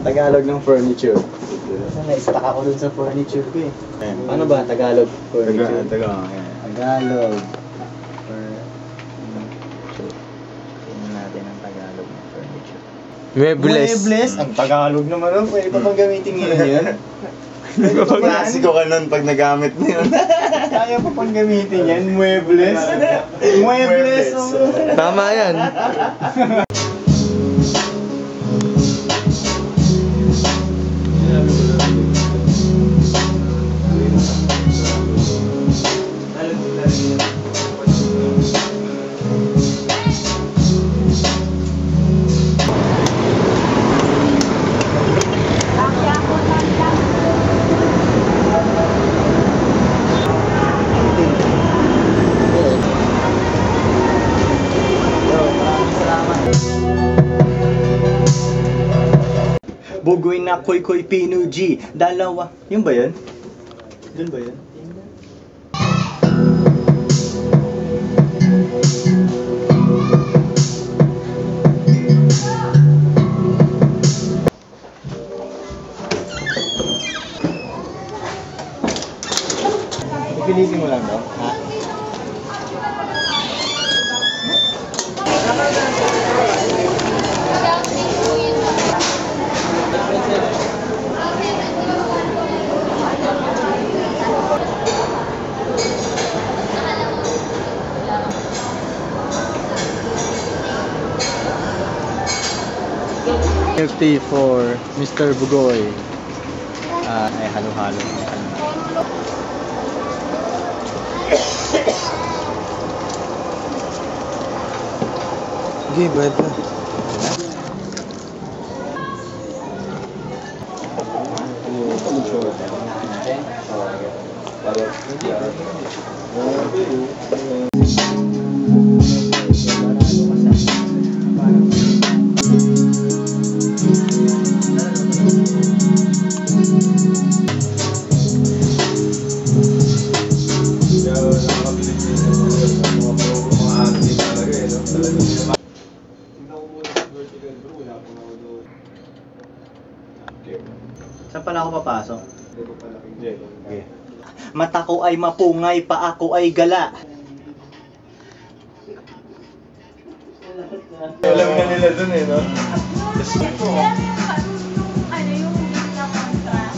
Tagalog ng furniture. Na-stuck ako dun sa furniture ko eh. Ano ba Tagalog furniture? Tagalog. Tingnan natin ang Tagalog ng furniture. Muebles? Ang Tagalog naman nun. Pwede pa bang gamitin ngayon yun? Klasiko ka nun pag nagamit mo yun. Kaya pa pang gamitin yan? Muebles? Muebles! Tama yan. Bugoy na koy pinuji. Dalawa. Yun ba yun? Dun ba yun? Pilisin mo lang daw. Ha? Milk tea for Mr. Bugoy. Ay halo-halo. Sige, bayad na. Saan pala ako papasok? Okay. Mata ko ay mapungay, pa ako ay gala. Alam na nila dun eh, no? Ano yung hindi na kontra?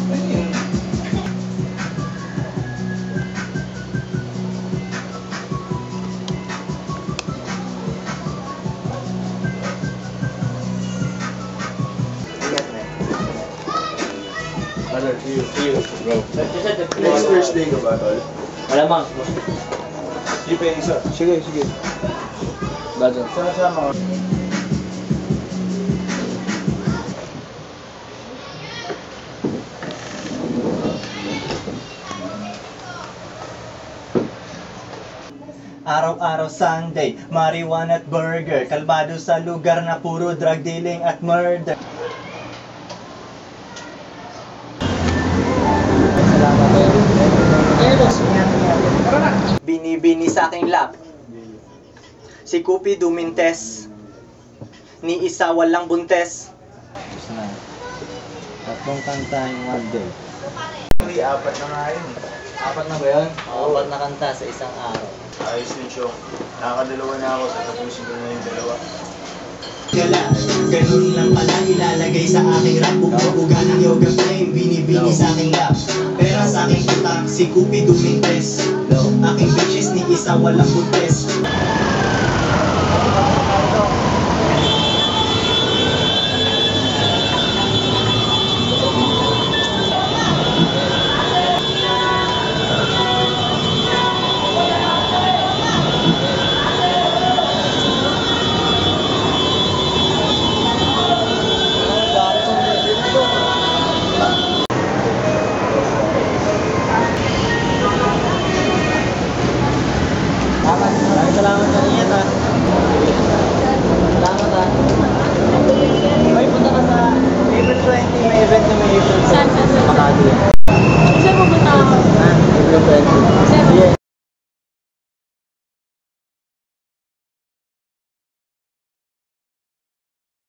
Ano, bro. Next Thursday ka ba, tol? Malamang. Sige pa yung isa. Sige, sige. Bago. Sama-sama. Araw-araw Sunday, marijuana at burger. Kalmado sa lugar na puro drug dealing at murder. Binibini sa aking lap. Si Kupi Dumintes. Ni isa walang buntes. Tatlong kanta yung one day. Apat na nga yun. Apat na ba yun? Apat na kanta sa isang araw. Ayos din siya. Nakakadalawa na ako, tatapusin ko na yung dalawa. Gala, ganun lang pala ilalagay sa aking rap. Buga ng yoga flame, binibini sa aking lap. Pera sa aking utak, si Kupi Dumintes. Aking bitches ni isa walang buntes. Maraming salamat sa ingat ha. Salamat ha. May punta ka sa April 20, may event na may April 20. Saan? Makati.